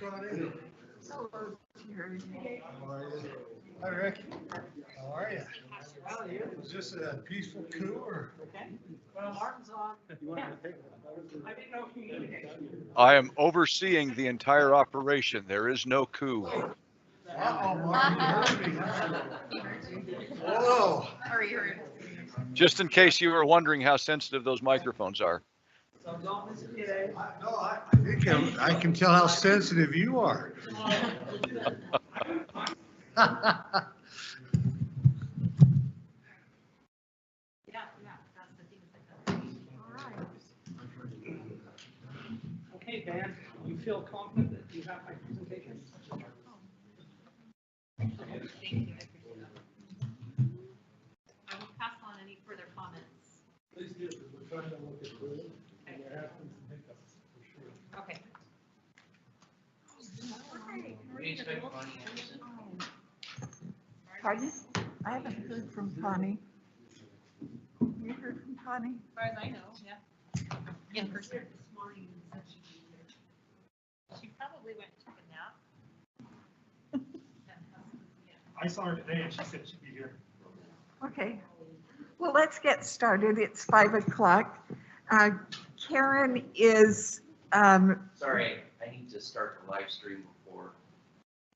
Connie. Hello, Terry. How are you? Hi, Rick. How are you? Was this a peaceful coup or? Well, Martin's on. I didn't know if you needed it. I am overseeing the entire operation. There is no coup. Uh-oh, Martin, you heard me, huh? Whoa. Just in case you were wondering how sensitive those microphones are. So don't miss it today. No, I think I can tell how sensitive you are. Okay, Dan, you feel confident that you have my presentation? Thank you, I appreciate it. I will pass on any further comments. Please do, because we're trying to look at it, and there have been some hiccups, for sure. Okay. Pardon? I haven't heard from Connie. You heard from Connie? As far as I know, yeah. In person. This morning, said she'd be here. She probably went to a nap. I saw her today and she said she'd be here. Okay. Well, let's get started. It's 5 o'clock. Karen is, Sorry, I need to start the live stream before.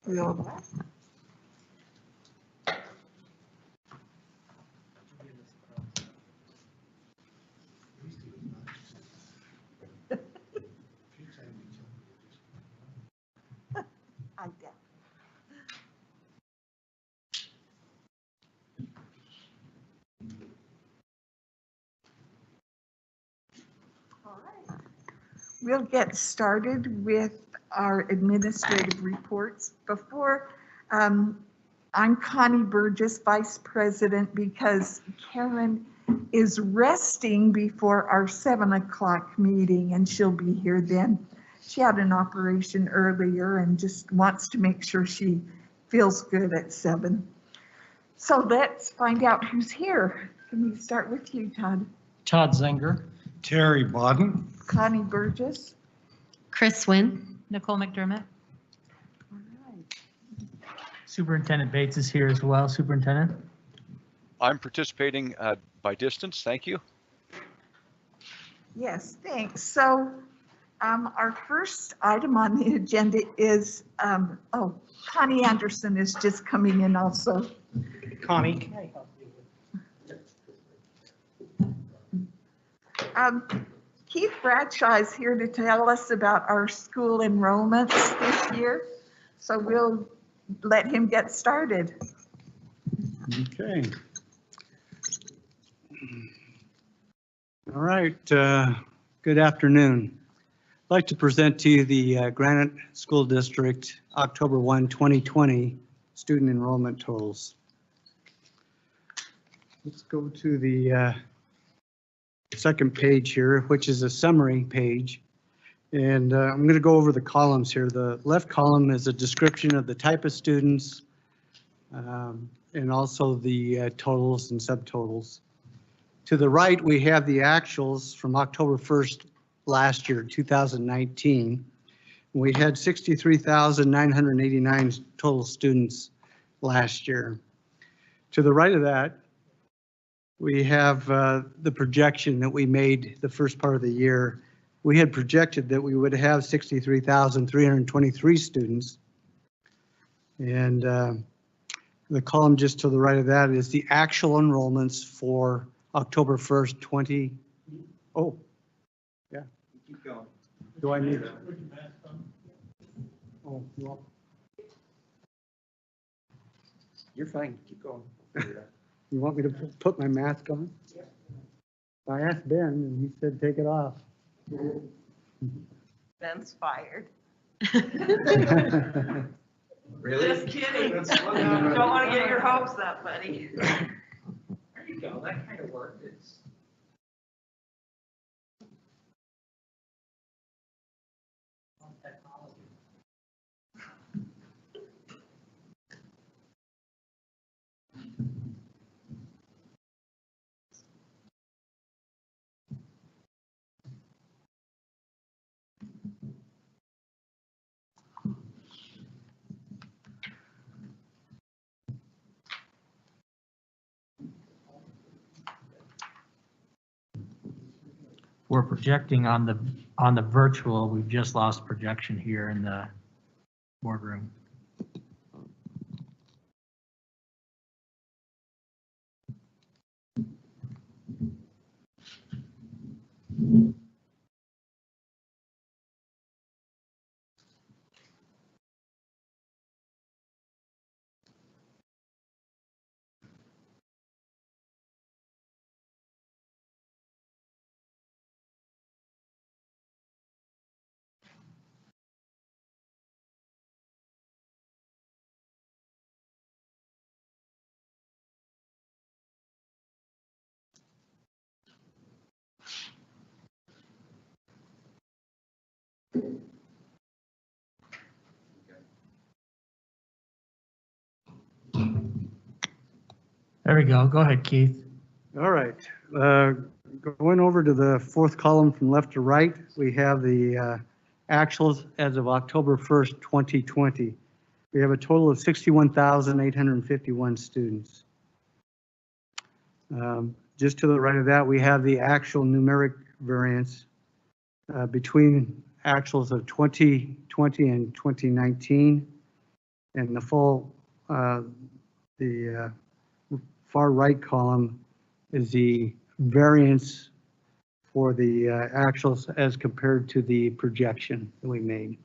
we'll- I doubt. All right. We'll get started with our administrative reports. Before, I'm Connie Burgess, Vice President, because Karen is resting before our 7 o'clock meeting, and she'll be here then. She had an operation earlier and just wants to make sure she feels good at 7. So let's find out who's here. Can we start with you, Todd? Todd Zenger. Terry Bodden. Connie Burgess. Chris Wynn. Nicole McDermott. All right. Superintendent Bates is here as well. Superintendent. I'm participating by distance. Thank you. Yes, thanks. So our first item on the agenda is, Connie Anderson is just coming in also. Connie, can I help you? Keith Bradshaw is here to tell us about our school enrollments this year. So we'll let him get started. Okay. All right. Good afternoon. I'd like to present to you the Granite School District October 1, 2020 student enrollment totals. Let's go to the second page here, which is a summary page. And I'm going to go over the columns here. The left column is a description of the type of students and also the totals and subtotals. To the right, we have the actuals from October 1st last year, 2019. We had 63,989 total students last year. To the right of that, we have the projection that we made the first part of the year. We had projected that we would have 63,323 students. And the column just to the right of that is the actual enrollments for October 1st, 20. Oh, yeah. Keep going. Do I need? Oh, well. You're fine, keep going. You want me to put my mask on? I asked Ben and he said, take it off. Ben's fired. Really? Just kidding. Don't want to get your hopes up, buddy. There you go, that kind of worked. It's. we're projecting on the virtual, we've just lost projection here in the boardroom. There we go. Go ahead, Keith. All right. Going over to the fourth column from left to right, we have the actuals as of October 1st, 2020. We have a total of 61,851 students. Just to the right of that, we have the actual numeric variance between actuals of 2020 and 2019. And the far right column is the variance for the actuals as compared to the projection that we made.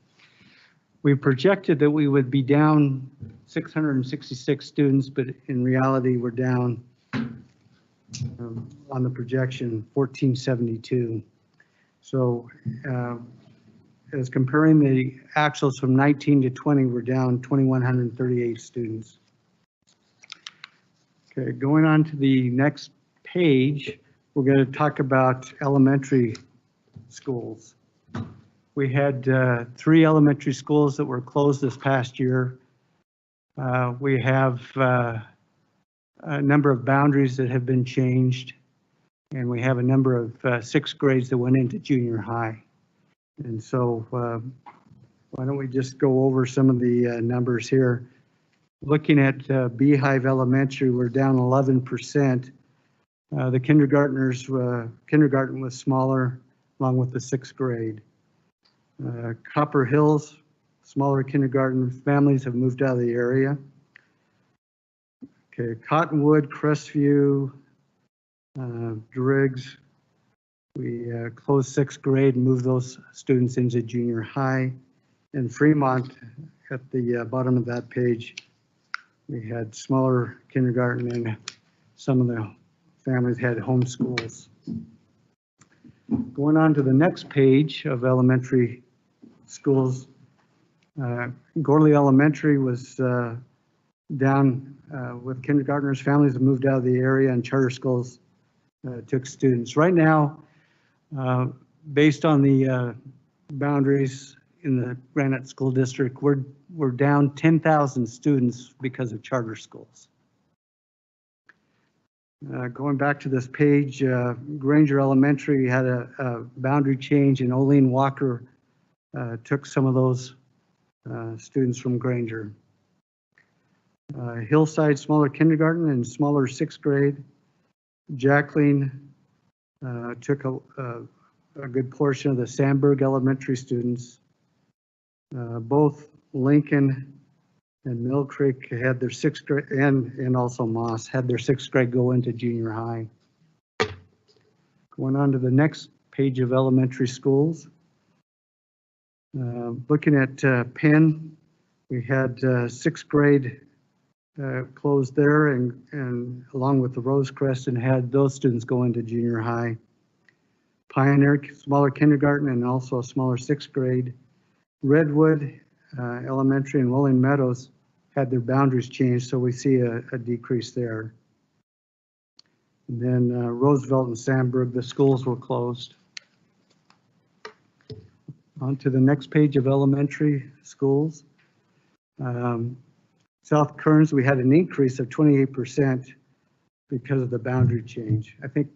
We projected that we would be down 666 students, but in reality, we're down on the projection 1472. So as comparing the actuals from 19 to 20, we're down 2,138 students. Okay, going on to the next page, we're going to talk about elementary schools. We had 3 elementary schools that were closed this past year. We have a number of boundaries that have been changed, and we have a number of 6th grades that went into junior high. And so why don't we just go over some of the numbers here. Looking at Beehive Elementary, we're down 11%. The kindergarten was smaller, along with the 6th grade. Copper Hills, smaller kindergarten, families have moved out of the area. Okay, Cottonwood, Crestview, Driggs, we closed 6th grade and moved those students into junior high. And Fremont, at the bottom of that page, we had smaller kindergarten and some of the families had home schools. Going on to the next page of elementary schools, Gorley Elementary was down with kindergartners. Families have moved out of the area and charter schools took students. Right now, based on the boundaries in the Granite School District, we're down 10,000 students because of charter schools. Going back to this page, Granger Elementary had a boundary change, and Olene Walker took some of those students from Granger. Hillside, smaller kindergarten and smaller 6th grade. Jacqueline took a good portion of the Sandburg Elementary students. Both Lincoln and Mill Creek had their 6th grade, and also Moss had their 6th grade go into junior high. Going on to the next page of elementary schools. Looking at Penn, we had 6th grade closed there, and along with the Rosecrest, and had those students go into junior high. Pioneer, smaller kindergarten and also a smaller 6th grade. Redwood Elementary and Rolling Meadows had their boundaries changed, so we see a decrease there. And then Roosevelt and Sandburg, the schools were closed. On to the next page of elementary schools. South Kearns, we had an increase of 28% because of the boundary change. I think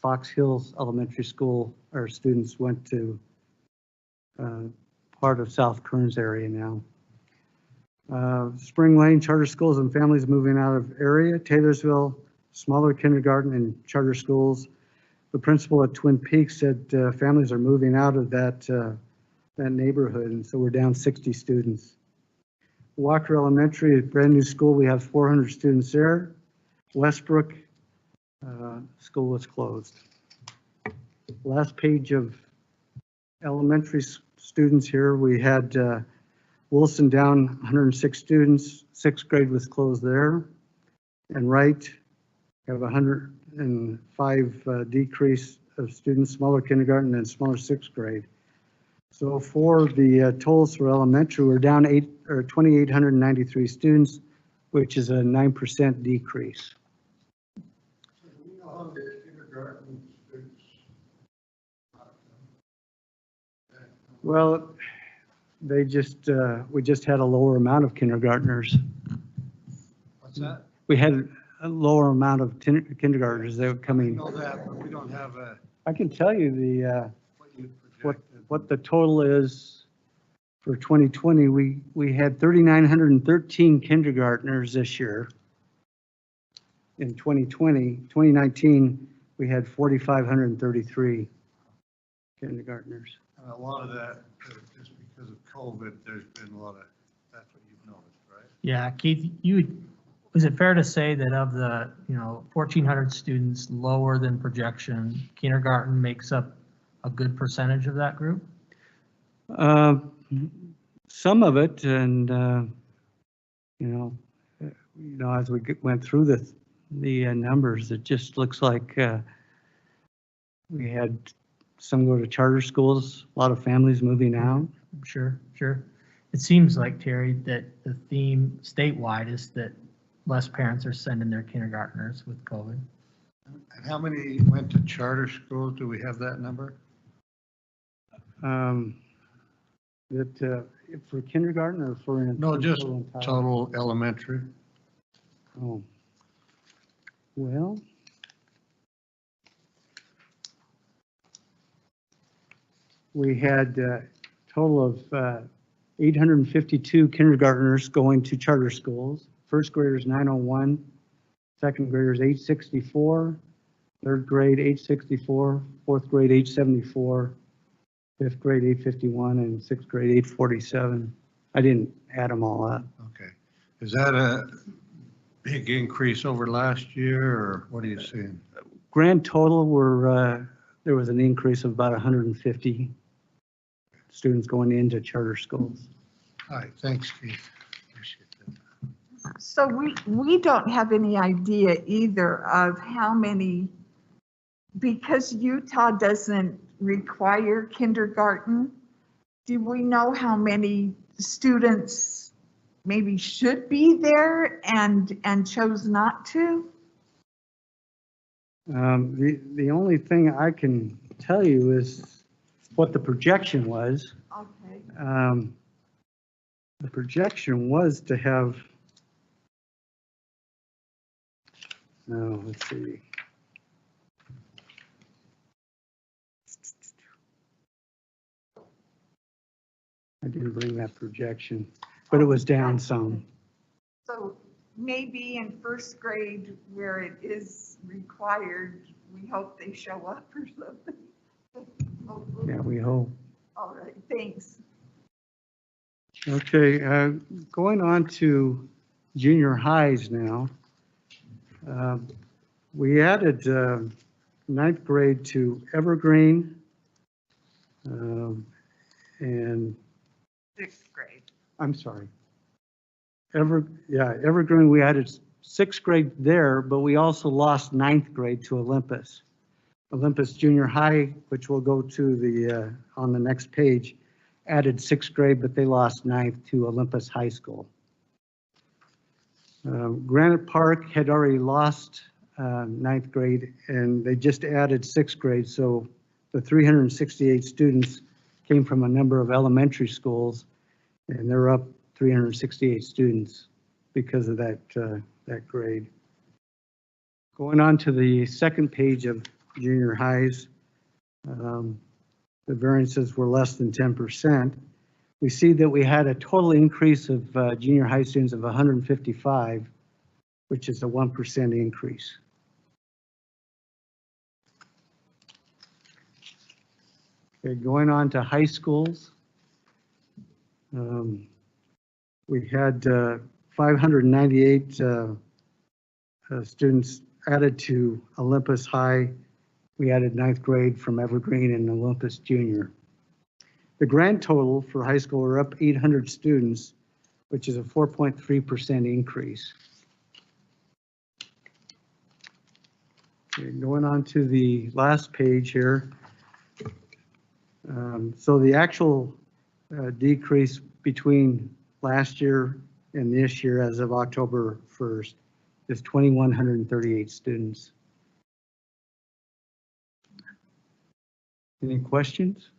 Fox Hills Elementary School, our students went to part of South Kearns area now. Spring Lane, charter schools and families moving out of area. Taylorsville, smaller kindergarten and charter schools. the principal at Twin Peaks said families are moving out of that neighborhood, and so we're down 60 students. Walker Elementary, a brand new school, we have 400 students there. Westbrook, school was closed. Last page of elementary students here, we had Wilson down 106 students, 6th grade was closed there. And Wright, we have 105 decrease of students, smaller kindergarten and smaller 6th grade. So for the totals for elementary, we're down 2,893 students, which is a 9% decrease. Do we know how the kindergarten students? Well, they just, we just had a lower amount of kindergartners. What's that? We had a lower amount of kindergartners that were We coming. know that, but we don't have a, I can tell you the, what you projected. what the total is for 2020. We had 3,913 kindergartners this year. In 2019, we had 4,533 kindergartners. And a lot of that, just because of COVID, there's been a lot of, that's what you've noticed, right? Yeah, Keith, is it fair to say that of the, 1,400 students lower than projection, kindergarten makes up a good percentage of that group? Some of it, and as we went through the numbers, it just looks like we had some go to charter schools, a lot of families moving out. Sure. It seems like, Terry, that the theme statewide is that less parents are sending their kindergartners with COVID. And how many went to charter schools? Do we have that number? For kindergarten or for? No, just entire? total elementary. Oh. Well. We had a total of 852 kindergartners going to charter schools. First graders 901, second graders 864, third grade 864, fourth grade 874, fifth grade 851, and sixth grade 847. I didn't add them all up. Okay. Is that a big increase over last year, or what are you seeing? Grand total there was an increase of about 150 students going into charter schools. All right, thanks, Keith. Appreciate that. So we don't have any idea either of how many, because Utah doesn't require kindergarten, do we know how many students maybe should be there and chose not to? The only thing I can tell you is what the projection was. Okay. The projection was to have, let's see. I didn't bring that projection, but it was down some. So maybe in first grade where it is required, we hope they show up or something. Yeah, we hope. All right, thanks. Okay, going on to junior highs now. We added ninth grade to Evergreen and Sixth grade. I'm sorry. Evergreen, we added sixth grade there, but we also lost ninth grade to Olympus. Olympus Junior High, which we'll go to on the next page, added sixth grade, but they lost ninth to Olympus High School. Granite Park had already lost ninth grade, and they just added sixth grade, so the 368 students came from a number of elementary schools, and they're up 368 students because of that grade. Going on to the second page of junior highs, the variances were less than 10%. We see that we had a total increase of junior high students of 155, which is a 1% increase. Okay, going on to high schools. We had 598 students added to Olympus High. We added 9th grade from Evergreen and Olympus Junior. The grand total for high school are up 800 students, which is a 4.3% increase. Okay, going on to the last page here. So the actual decrease between last year and this year as of October 1st is 2,138 students. Any questions?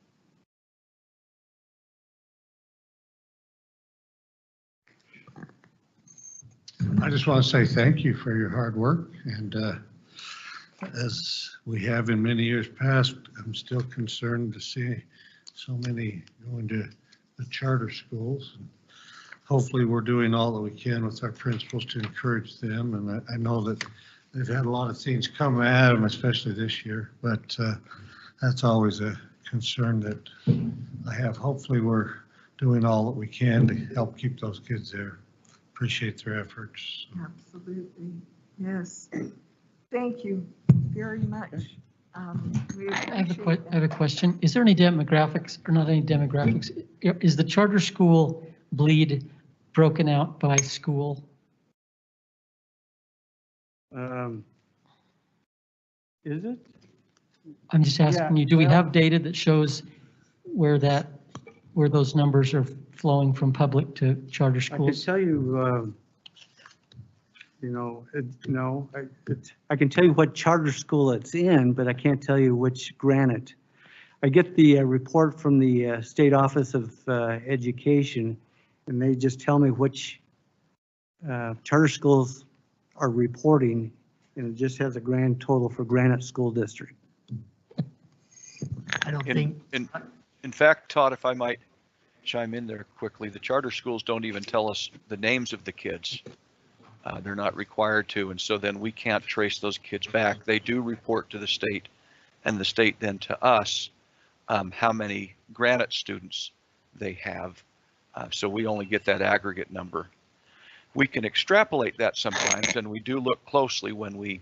I just want to say thank you for your hard work, and as we have in many years past, I'm still concerned to see so many going to the charter schools. Hopefully we're doing all that we can with our principals to encourage them, and I know that they've had a lot of things come at them, especially this year, but that's always a concern that I have. Hopefully we're doing all that we can to help keep those kids there. Appreciate their efforts. Absolutely. Yes. Thank you very much. We I appreciate have a question. Is there any demographics or not any demographics? Is the charter school bleed broken out by school? Is it? I'm just asking you, do we have data that shows where those numbers are flowing from public to charter I can schools? tell you, I can tell you what charter school it's in, but I can't tell you which granite. I get the report from the State Office of Education, and they just tell me which charter schools are reporting, and it just has a grand total for Granite School District. I don't think, In fact, Todd, if I might chime in there quickly, the charter schools don't even tell us the names of the kids. They're not required to, and so then we can't trace those kids back. They do report to the state, and the state then to us how many Granite students they have. So we only get that aggregate number. We can extrapolate that sometimes, and we do look closely when we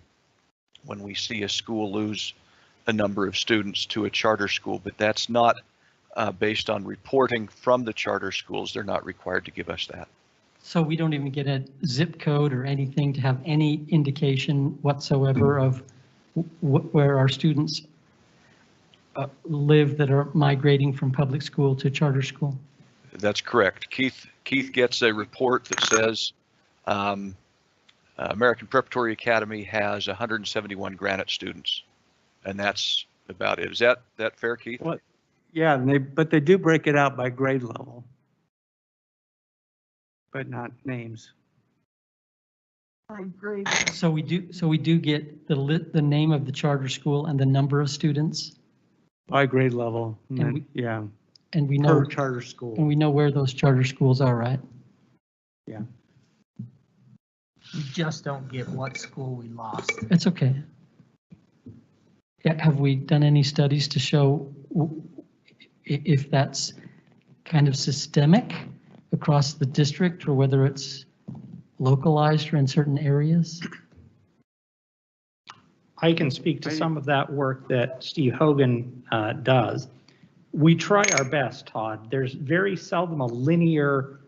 see a school lose a number of students to a charter school, but that's not based on reporting from the charter schools. They're not required to give us that. So we don't even get a zip code or anything to have any indication whatsoever of where our students live that are migrating from public school to charter school? That's correct. Keith gets a report that says American Preparatory Academy has 171 Granite students, and that's about it. Is that fair, Keith? What? Yeah, but they do break it out by grade level, but not names. by grade. So we do get the name of the charter school and the number of students, By grade level, And yeah, and we know, per charter and school. we know where those charter schools are, right? Yeah. we just don't get what school we lost. It's okay. Yeah, have we done any studies to show if that's kind of systemic across the district or whether it's localized or in certain areas? I can speak to some of that work that Steve Hogan does. We try our best, Todd. There's very seldom a linear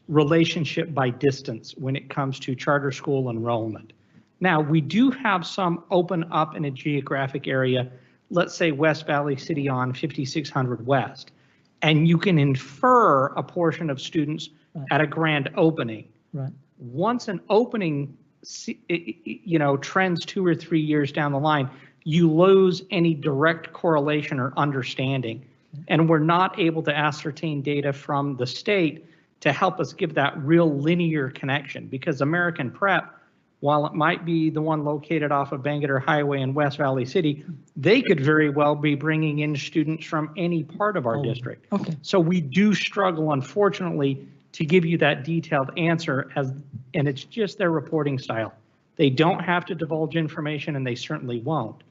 relationship by distance when it comes to charter school enrollment. Now, we do have some open up in a geographic area, let's say West Valley City on 5600 West, and you can infer a portion of students at a grand opening. Right. Once an opening, trends 2 or 3 years down the line, you lose any direct correlation or understanding. And we're not able to ascertain data from the state to help us give that real linear connection, because American Prep, while it might be the one located off of Bangerter Highway in West Valley City, they could very well be bringing in students from any part of our district. Okay. So we do struggle, unfortunately, to give you that detailed answer, and it's just their reporting style. They don't have to divulge information, and they certainly won't.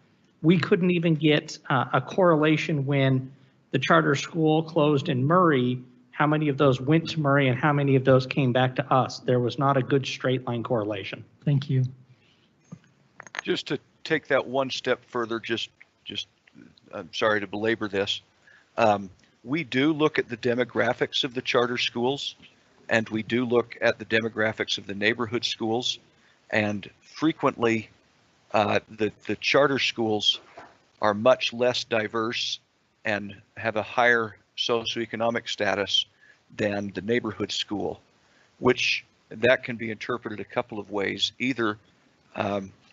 We couldn't even get a correlation when the charter school closed in Murray, how many of those went to Murray and how many of those came back to us. There was not a good straight line correlation. Thank you. Just to take that one step further, I'm sorry to belabor this. We do look at the demographics of the charter schools, and we do look at the demographics of the neighborhood schools, and frequently the charter schools are much less diverse and have a higher socioeconomic status than the neighborhood school, which that can be interpreted a couple of ways. Either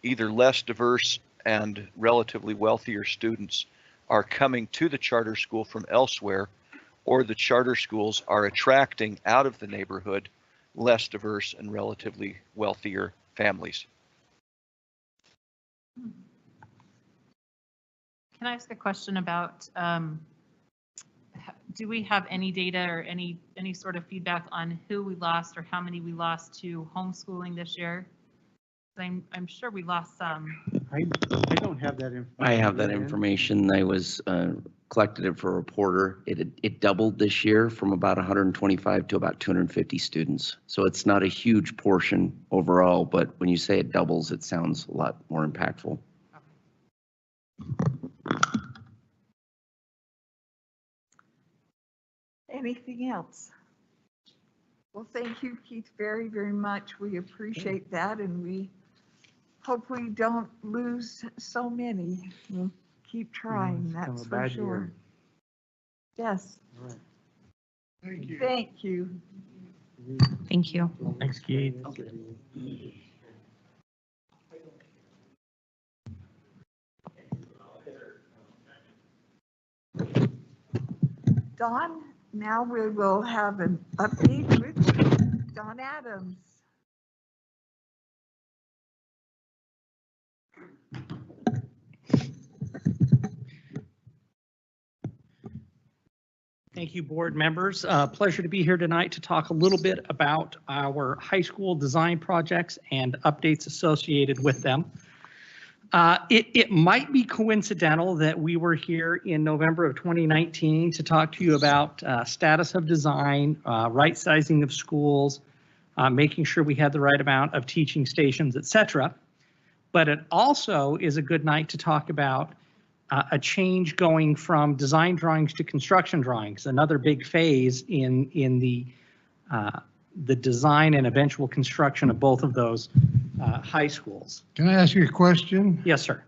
less diverse and relatively wealthier students are coming to the charter school from elsewhere, or the charter schools are attracting out of the neighborhood less diverse and relatively wealthier families. Can I ask a question about, do we have any data or any sort of feedback on who we lost or how many we lost to homeschooling this year? I'm sure we lost some. I don't have that information. I have that information. I was collected it for a reporter. It doubled this year from about 125 to about 250 students. So it's not a huge portion overall, but when you say it doubles, it sounds a lot more impactful. Anything else? Well, thank you, Keith, very, very much. We appreciate that, and we hope we don't lose so many. We'll keep trying, it's kind of that's a for bad sure. year. Yes. All right. Thank you. Thank you. Thank you. Thanks, Keith. Don, now we will have an update with Don Adams. Thank you, board members. Pleasure to be here tonight to talk a little bit about our high school design projects and updates associated with them. It might be coincidental that we were here in November of 2019 to talk to you about status of design, right sizing of schools, making sure we had the right amount of teaching stations, et cetera. But it also is a good night to talk about a change going from design drawings to construction drawings, another big phase in the design and eventual construction of both of those high schools. Can I ask you a question? Yes, sir.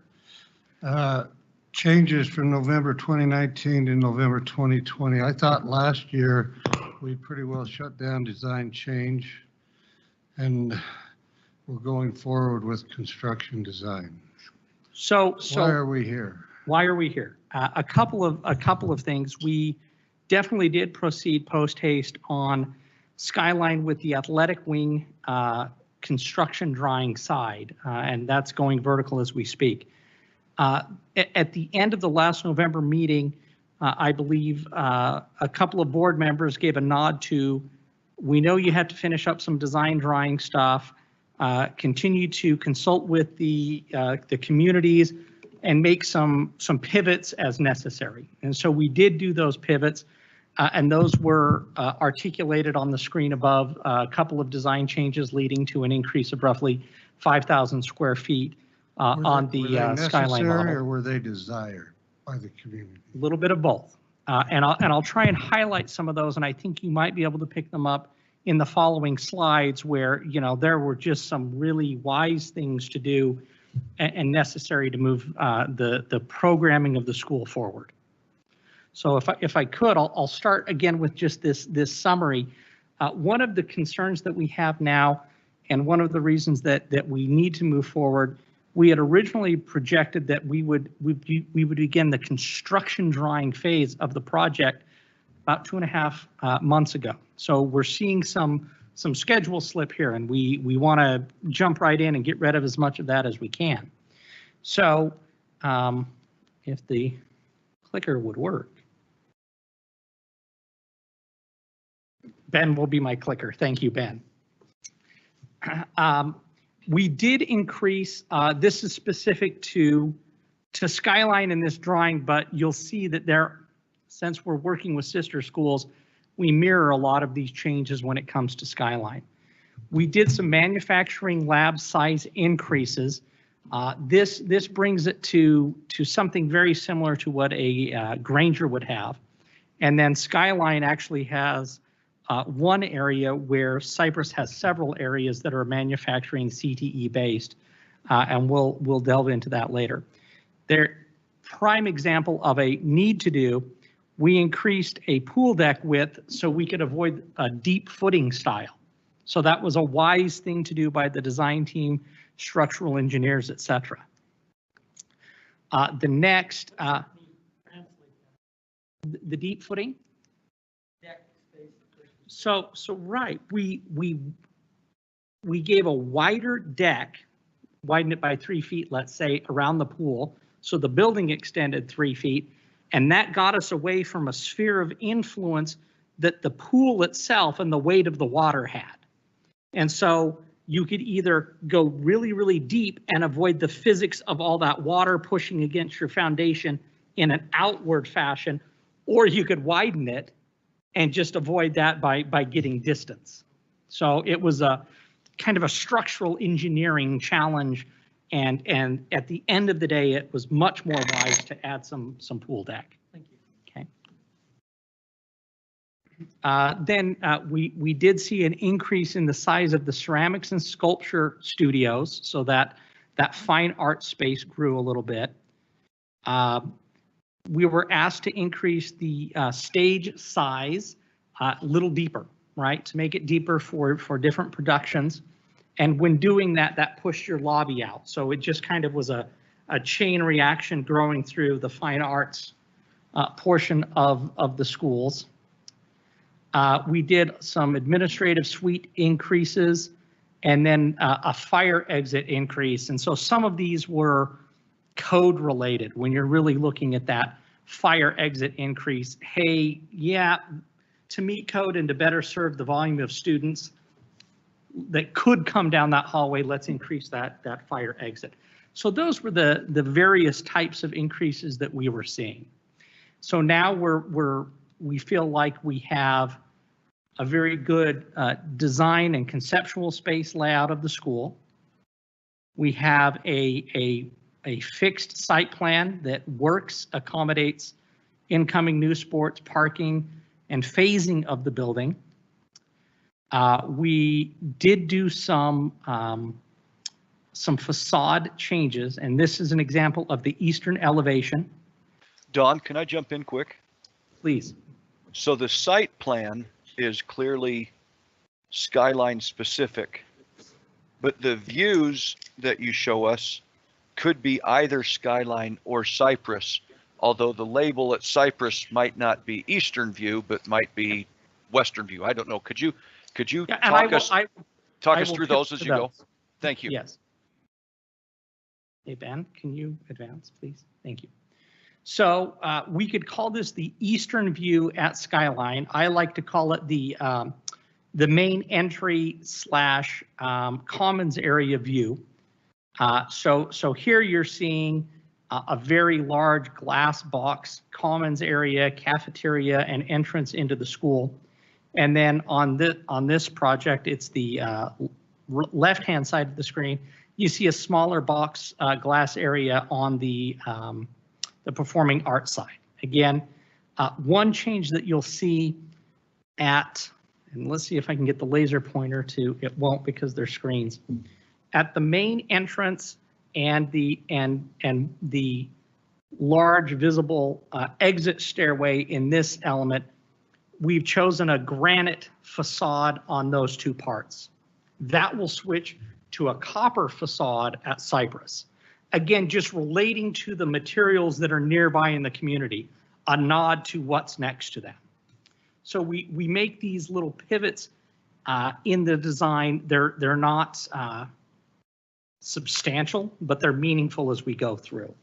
Changes from November 2019 to November 2020. I thought last year we pretty well shut down design change, and we're going forward with construction design. So Why are we here? Why are we here? A couple of things. We definitely did proceed post haste on Skyline with the athletic wing construction drawing side, and that's going vertical as we speak. At the end of the last November meeting, I believe a couple of board members gave a nod to, we know you have to finish up some design drawing stuff, continue to consult with the communities, and make some pivots as necessary. And so we did do those pivots, and those were articulated on the screen above, a couple of design changes leading to an increase of roughly 5,000 square feet on the Skyline model. Or were they desired by the community? A little bit of both. And I'll try and highlight some of those, and I think you might be able to pick them up in the following slides where, you know, there were just some really wise things to do and necessary to move the programming of the school forward. So if I could, I'll start again with just this summary. One of the concerns that we have now, and one of the reasons that we need to move forward, we had originally projected that we would begin the construction drawing phase of the project about 2.5 months ago. So we're seeing some schedule slip here, and we want to jump right in and get rid of as much of that as we can. So if the clicker would work. Ben will be my clicker. Thank you, Ben. We did increase, this is specific to to Skyline in this drawing, but you'll see that there, since we're working with sister schools, we mirror a lot of these changes when it comes to Skyline. We did some manufacturing lab size increases. This brings it to something very similar to what a Granger would have. And then Skyline actually has one area where Cyprus has several areas that are manufacturing CTE based, and we'll delve into that later. Their prime example of a need to do, we increased a pool deck width so we could avoid a deep footing style. So that was a wise thing to do by the design team, structural engineers, etc. The next, the deep footing. So right, we gave a wider deck, widened it by 3 feet, let's say, around the pool. So the building extended 3 feet, and that got us away from a sphere of influence that the pool itself and the weight of the water had. And so you could either go really, really deep and avoid the physics of all that water pushing against your foundation in an outward fashion, or you could widen it and just avoid that by getting distance. So it was a kind of a structural engineering challenge. And at the end of the day, it was much more wise to add some pool deck. Thank you. Okay. Then we did see an increase in the size of the ceramics and sculpture studios, so that fine art space grew a little bit. We were asked to increase the stage size a little deeper, right, to make it deeper for different productions. And when doing that, that pushed your lobby out. So it just kind of was a chain reaction growing through the fine arts portion of the schools. We did some administrative suite increases and then a fire exit increase. And so some of these were code related when you're really looking at that fire exit increase. Hey, yeah, to meet code and to better serve the volume of students that could come down that hallway, let's increase that fire exit. So those were the various types of increases that we were seeing. So now we feel like we have a very good design and conceptual space layout of the school. We have a fixed site plan that works, accommodates incoming new sports, parking, and phasing of the building. We did do some facade changes, and this is an example of the eastern elevation. Don, can I jump in quick? Please. So the site plan is clearly Skyline specific, but the views that you show us could be either Skyline or Cyprus, although the label at Cyprus might not be Eastern View, but might be Western View. I don't know. Could you talk us through those as you go? Thank you. Yes. Hey, Ben, can you advance, please? Thank you. So we could call this the Eastern View at Skyline. I like to call it the main entry / commons area view. So here you're seeing a very large glass box commons area, cafeteria, and entrance into the school. And then on this project, it's the left-hand side of the screen. You see a smaller box glass area on the performing arts side. Again, one change that you'll see and let's see if I can get the laser pointer to, it won't because they're screens. At the main entrance and the large visible exit stairway in this element, we've chosen a granite facade on those two parts. That will switch to a copper facade at Cyprus. Again, just relating to the materials that are nearby in the community, a nod to what's next to them. So we make these little pivots in the design. They're not substantial, but they're meaningful as we go through.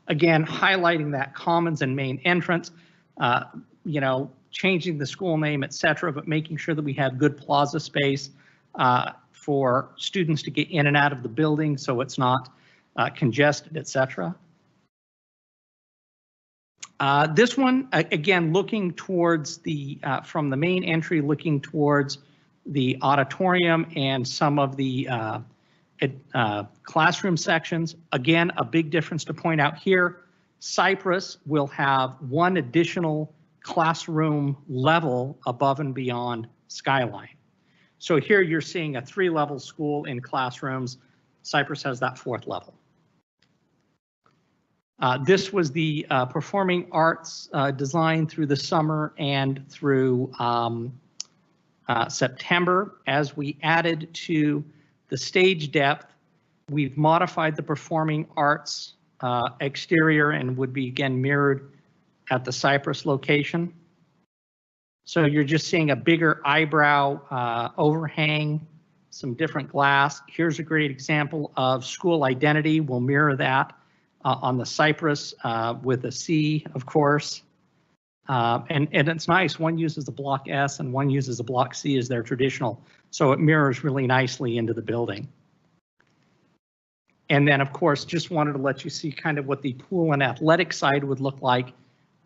Again, highlighting that commons and main entrance, changing the school name, etc., but making sure that we have good plaza space for students to get in and out of the building, so it's not congested, et cetera. This one, again, looking towards the, from the main entry, looking towards the auditorium and some of the classroom sections. Again, a big difference to point out here. Cyprus will have one additional classroom level above and beyond Skyline. So here you're seeing a 3-level school in classrooms. Cyprus has that 4th level. This was the performing arts design through the summer and through September. As we added to the stage depth, we've modified the performing arts exterior and would be again mirrored at the Cyprus location. So you're just seeing a bigger eyebrow overhang, some different glass. Here's a great example of school identity. We'll mirror that on the Cyprus with a C, of course. And it's nice. One uses a block S and one uses a block C as their traditional. So it mirrors really nicely into the building. And then, of course, just wanted to let you see kind of what the pool and athletic side would look like.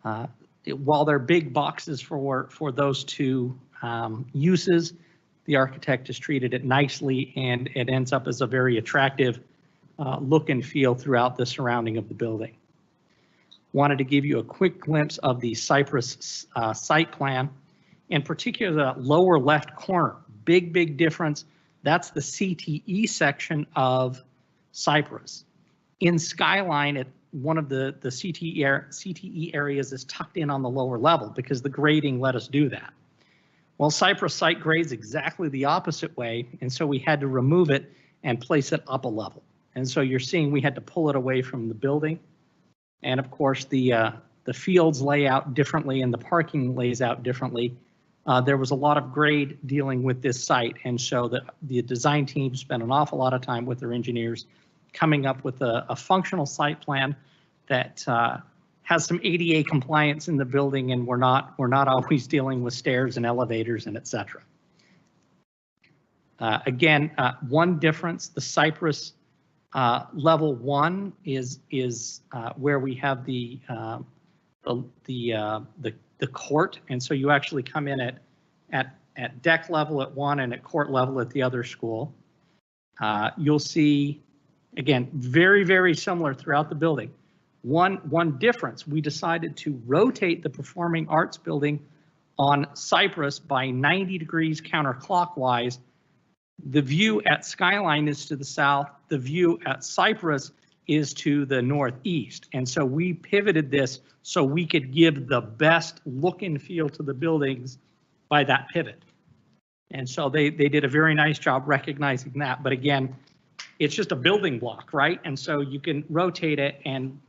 While they're big boxes for those two uses, the architect has treated it nicely and it ends up as a very attractive look and feel throughout the surrounding of the building. Wanted to give you a quick glimpse of the Cyprus site plan, in particular the lower left corner. Big difference. That's the CTE section of Cyprus. In Skyline, one of the CTE areas is tucked in on the lower level because the grading let us do that. Well, Cyprus site grades exactly the opposite way, and so we had to remove it and place it up a level. And so you're seeing we had to pull it away from the building. And of course, the fields lay out differently and the parking lays out differently. There was a lot of grade dealing with this site, and so the design team spent an awful lot of time with their engineers coming up with a functional site plan that has some ADA compliance in the building, and we're not always dealing with stairs and elevators and et cetera. Again, one difference: the Cyprus level 1 is where we have the court, and so you actually come in at deck level at one and at court level at the other school. You'll see, again, very similar throughout the building. One difference: we decided to rotate the performing arts building on Cyprus by 90 degrees counterclockwise. The view at Skyline is to the south. The view at Cyprus is to the northeast. And so we pivoted this so we could give the best look and feel to the buildings by that pivot. And so they did a very nice job recognizing that. But again, it's just a building block, right? And so you can rotate it and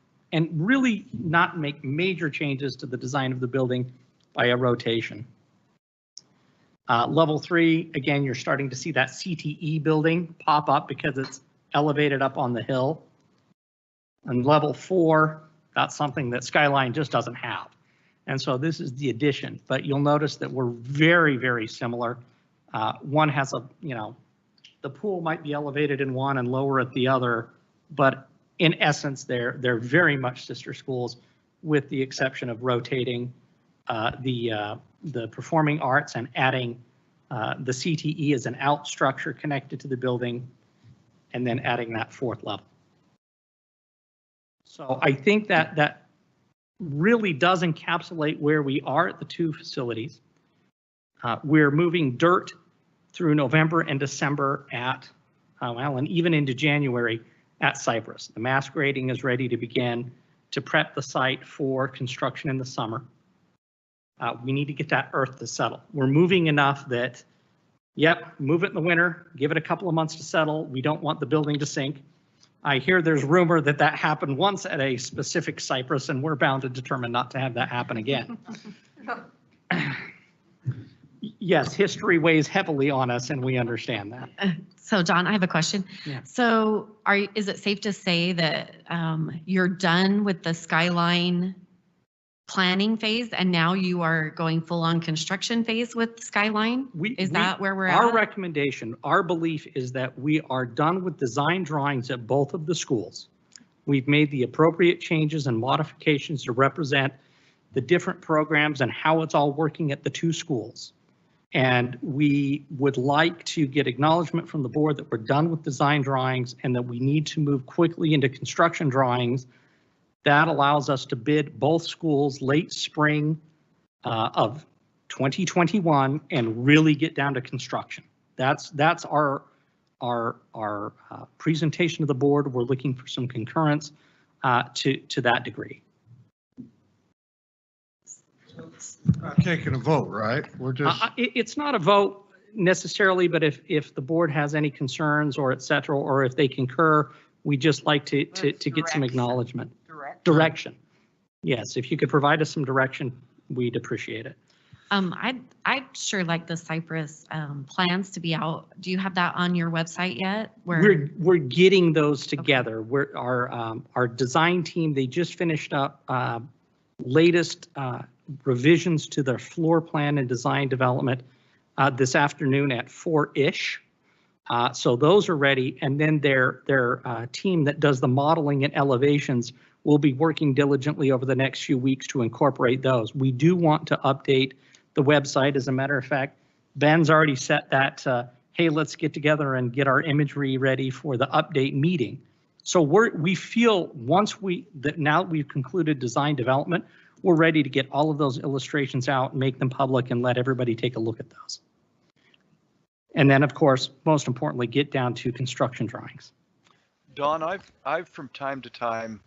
really not make major changes to the design of the building by a rotation. Level 3, again, you're starting to see that CTE building pop up because it's elevated up on the hill. And level 4, that's something that Skyline just doesn't have. And so this is the addition, but you'll notice that we're very similar. One has the pool might be elevated in one and lower at the other, but in essence, they're very much sister schools, with the exception of rotating the performing arts and adding the CTE as an out structure connected to the building, and then adding that 4th level. So I think that really does encapsulate where we are at the two facilities. We're moving dirt through November and December at, well, and even into January at Cyprus. The mass grading is ready to begin to prep the site for construction in the summer. We need to get that earth to settle. We're moving enough that, yep, move it in the winter, give it a couple of months to settle. We don't want the building to sink. I hear there's rumor that happened once at a specific Cyprus, and we're bound to determine not to have that happen again. Yes, history weighs heavily on us, and we understand that. So, John, I have a question. Yeah. So, is it safe to say that you're done with the Skyline planning phase, and now you are going full-on construction phase with Skyline? Is that where we're at? Our recommendation, our belief is that we are done with design drawings at both of the schools. We've made the appropriate changes and modifications to represent the different programs and how it's all working at the two schools. And we would like to get acknowledgement from the board that we're done with design drawings and that we need to move quickly into construction drawings. That allows us to bid both schools late spring of 2021 and really get down to construction. That's our presentation to the board. We're looking for some concurrence to that degree. Not taking a vote, right? We're just, It's not a vote necessarily, but if the board has any concerns or et cetera, or if they concur, we just like to get some acknowledgement. Direction. Yes, if you could provide us some direction, we'd appreciate it. I'd sure like the Cyprus plans to be out. Do you have that on your website yet? We're getting those together. Okay. Our design team, they just finished up latest revisions to their floor plan and design development this afternoon at 4-ish. So those are ready, and then their team that does the modeling and elevations will be working diligently over the next few weeks to incorporate those. We do want to update the website. As a matter of fact, Ben's already set that, hey, let's get together and get our imagery ready for the update meeting. So we feel now we've concluded design development, we're ready to get all of those illustrations out, make them public, and let everybody take a look at those. And then, of course, most importantly, get down to construction drawings. Don, I've from time to time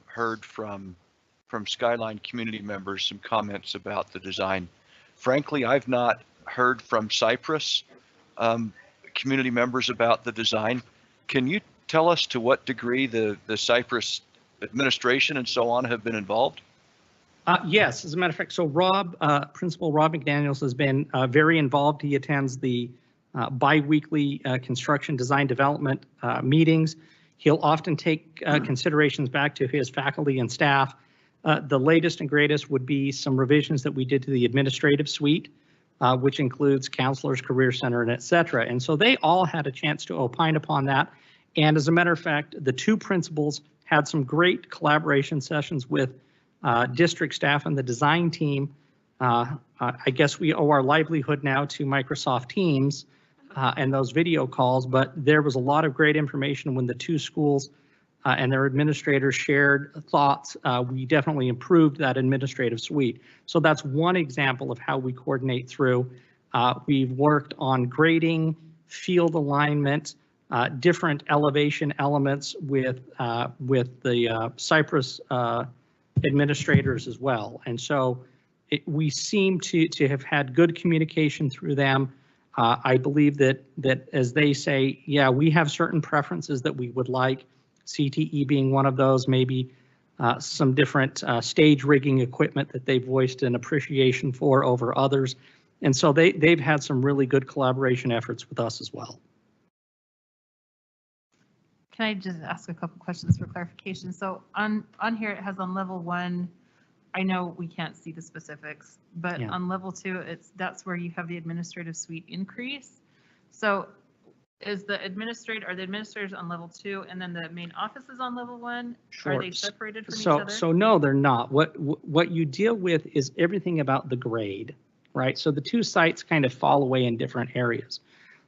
heard from Skyline community members some comments about the design. Frankly, I've not heard from Cyprus community members about the design. Can you tell us to what degree the Cyprus administration and so on have been involved? Yes, as a matter of fact, so Principal Rob McDaniels has been very involved. He attends the bi-weekly construction design development meetings. He'll often take considerations back to his faculty and staff. The latest and greatest would be some revisions that we did to the administrative suite, which includes counselors, career center, and et cetera. And so they all had a chance to opine upon that. And as a matter of fact, the two principals had some great collaboration sessions with district staff and the design team. I guess we owe our livelihood now to Microsoft Teams and those video calls, but there was a lot of great information when the two schools and their administrators shared thoughts. We definitely improved that administrative suite. So that's one example of how we coordinate through. We've worked on grading, field alignment, different elevation elements with the Cyprus administrators as well. And so we seem to have had good communication through them. I believe that as they say, yeah, we have certain preferences that we would like, CTE being one of those, maybe some different stage rigging equipment that they've voiced an appreciation for over others. And so they've had some really good collaboration efforts with us as well. Can I just ask a couple questions for clarification? So on here, it has on level 1, I know we can't see the specifics, but Yeah. on level 2, that's where you have the administrative suite increase. So are the administrators on level 2 and then the main office is on level 1? Sure. Are they separated from each So other? no, they're not. What you deal with is everything about the grade, right? So the two sites kind of fall away in different areas.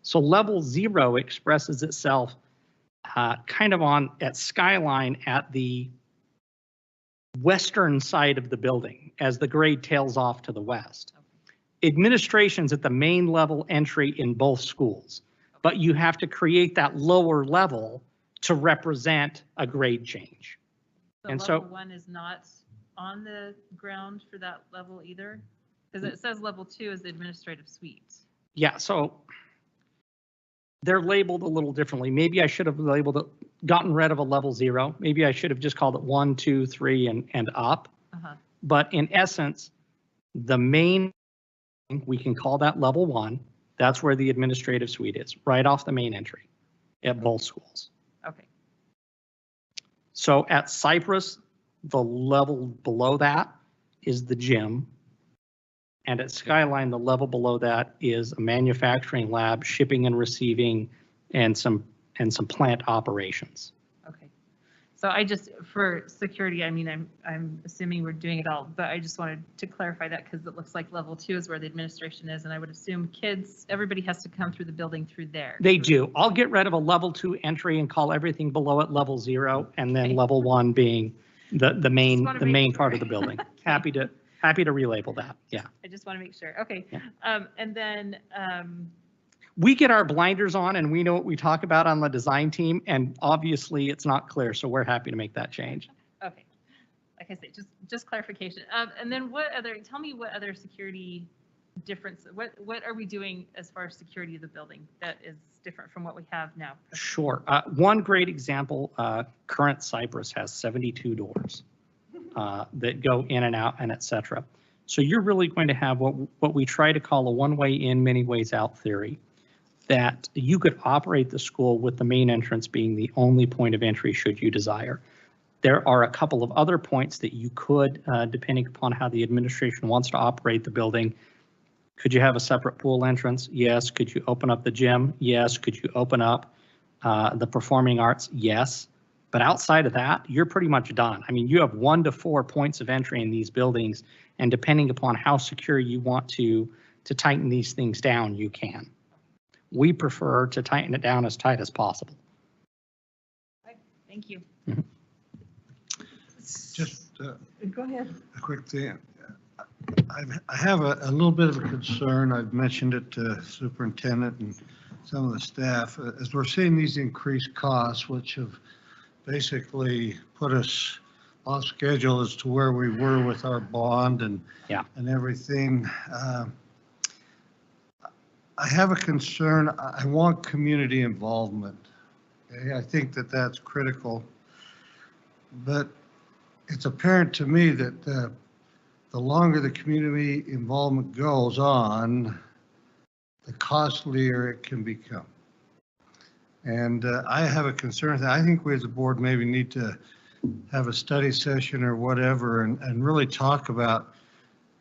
So level 0 expresses itself kind of at Skyline at the western side of the building as the grade tails off to the west. Administration's at the main level entry in both schools, but you have to create that lower level to represent a grade change. And level 1 is not on the ground for that level either? Because it says level 2 is the administrative suite. Yeah, so they're labeled a little differently. Maybe I should have labeled it, gotten rid of a level 0. Maybe I should have just called it 1, 2, 3, and up. But in essence, the main, we can call that level 1. That's where the administrative suite is, right off the main entry at both schools. Okay. So at Cyprus, the level below that is the gym. And at Skyline, the level below that is a manufacturing lab, shipping and receiving, and some plant operations. Okay. So I just, for security, I mean, I'm assuming we're doing it all, but I just wanted to clarify that because it looks like level 2 is where the administration is, and I would assume kids, everybody has to come through the building through there. They do. I'll get rid of a level 2 entry and call everything below it level 0, and then Okay. level 1 being the main wanna make part sure. of the building. Happy to relabel that. Yeah. I just want to make sure. Okay. Yeah. And then, We get our blinders on and we know what we talk about on the design team, and obviously it's not clear, so we're happy to make that change. okay. Like I say, just clarification. And then tell me what other security difference, what are we doing as far as security of the building that is different from what we have now? Sure. One great example, current Cyprus has 72 doors that go in and out and et cetera. So you're really going to have what we try to call a one-way in, many ways out theory, that you could operate the school with the main entrance being the only point of entry should you desire. There are a couple of other points that you could, depending upon how the administration wants to operate the building. Could you have a separate pool entrance? Yes. Could you open up the gym? Yes. Could you open up the performing arts? Yes. But outside of that, you're pretty much done. I mean, you have 1 to 4 points of entry in these buildings, and depending upon how secure you want to tighten these things down, you can. We prefer to tighten it down as tight as possible. Thank you. Just Go ahead. a quick thing. I have a little bit of a concern. I've mentioned it to superintendent and some of the staff. As we're seeing these increased costs, which have basically put us off schedule as to where we were with our bond and everything. I have a concern. I want community involvement. Okay? I think that that's critical, but it's apparent to me that the longer the community involvement goes on, the costlier it can become. And I have a concern that I think we as a board maybe need to have a study session or whatever and really talk about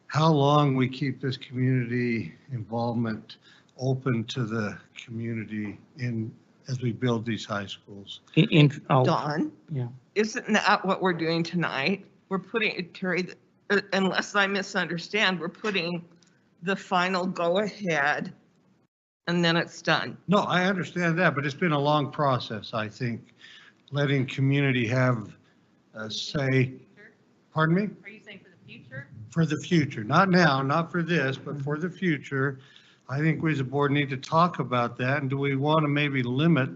how long we keep this community involvement open to the community as we build these high schools. Dawn? Yeah. Isn't that what we're doing tonight? We're putting, Terry, unless I misunderstand, we're putting the final go-ahead and then it's done. No, I understand that, but it's been a long process, I think, letting community have a say. Pardon me? Are you saying for the future? For the future, not now, not for this, but for the future. I think we as a board need to talk about that. And do we want to maybe limit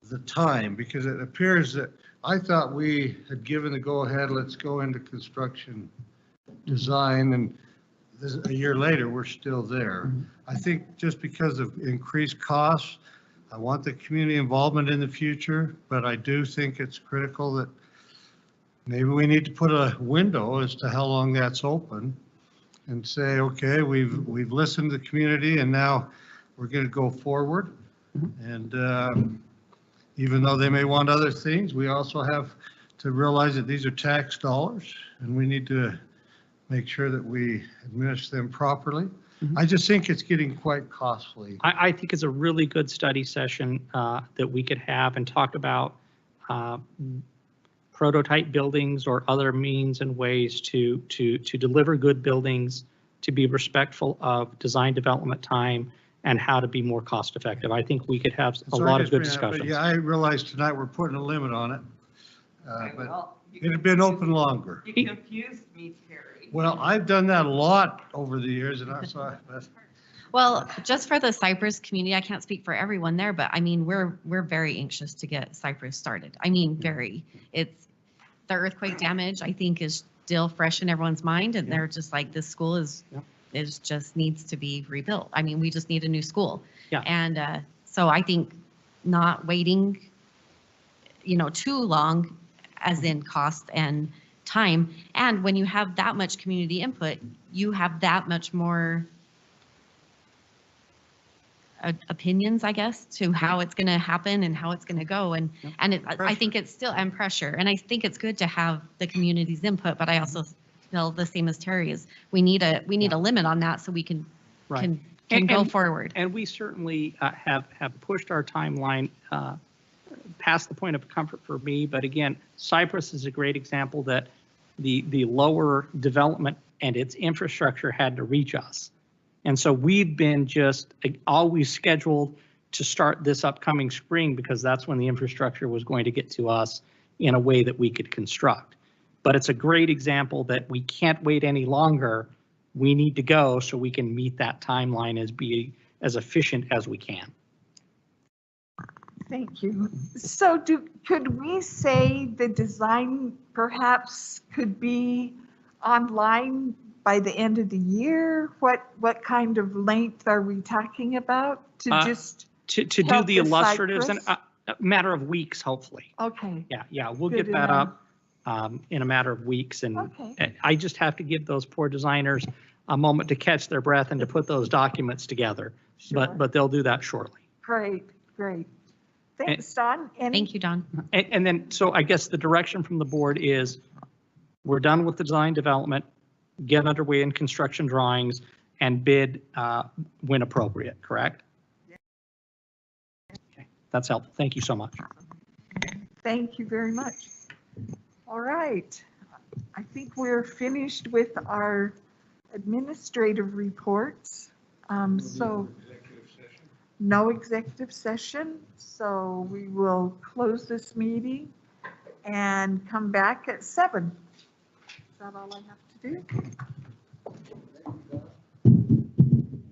the time? Because it appears that I thought we had given the go-ahead, let's go into construction design, and a year later, we're still there. I think just because of increased costs, I want the community involvement in the future, but I do think it's critical that maybe we need to put a window as to how long that's open and say, okay, we've listened to the community and now we're going to go forward. And even though they may want other things, we also have to realize that these are tax dollars and we need to make sure that we administer them properly. I just think it's getting quite costly. I think it's a really good study session that we could have and talk about prototype buildings or other means and ways to deliver good buildings, to be respectful of design development time, and how to be more cost effective. I think we could have a lot of good discussions. Yeah, I realize tonight we're putting a limit on it, but it had been open longer. You confused me, Terry. Well, I've done that a lot over the years, and I saw that. Well, just for the Cyprus community, I can't speak for everyone there, but I mean, we're very anxious to get Cyprus started. I mean, it's the earthquake damage, I think, is still fresh in everyone's mind, and they're just like, this school is just needs to be rebuilt. I mean, we just need a new school. Yeah. And so I think not waiting, too long, as in cost and time. And when you have that much community input, you have that much more opinions, I guess, to how it's going to happen and how it's going to go. And I think it's still, and pressure. And I think it's good to have the community's input, but I also feel the same as Terry is we need a limit on that so we can go forward. And we certainly have pushed our timeline past the point of comfort for me, but again, Cyprus is a great example that the lower development and its infrastructure had to reach us. And so we've been just always scheduled to start this upcoming spring because that's when the infrastructure was going to get to us in a way that we could construct. But it's a great example that we can't wait any longer. We need to go so we can meet that timeline as efficient as we can. Thank you. So could we say the design perhaps could be online by the end of the year? What kind of length are we talking about to to do help the with illustratives in Cyprus? a matter of weeks, hopefully. Okay. Yeah, we'll Good get that enough. up in a matter of weeks. And Okay. I just have to give those poor designers a moment to catch their breath and to put those documents together. Sure. But they'll do that shortly. Great. Thanks, Don. Thank you, Don. And then, so I guess the direction from the board is we're done with the design development, get underway in construction drawings and bid when appropriate, correct? Okay, that's helpful. Thank you so much. Thank you very much. All right. I think we're finished with our administrative reports. So no executive session. So we will close this meeting and come back at 7. Is that all I have to do?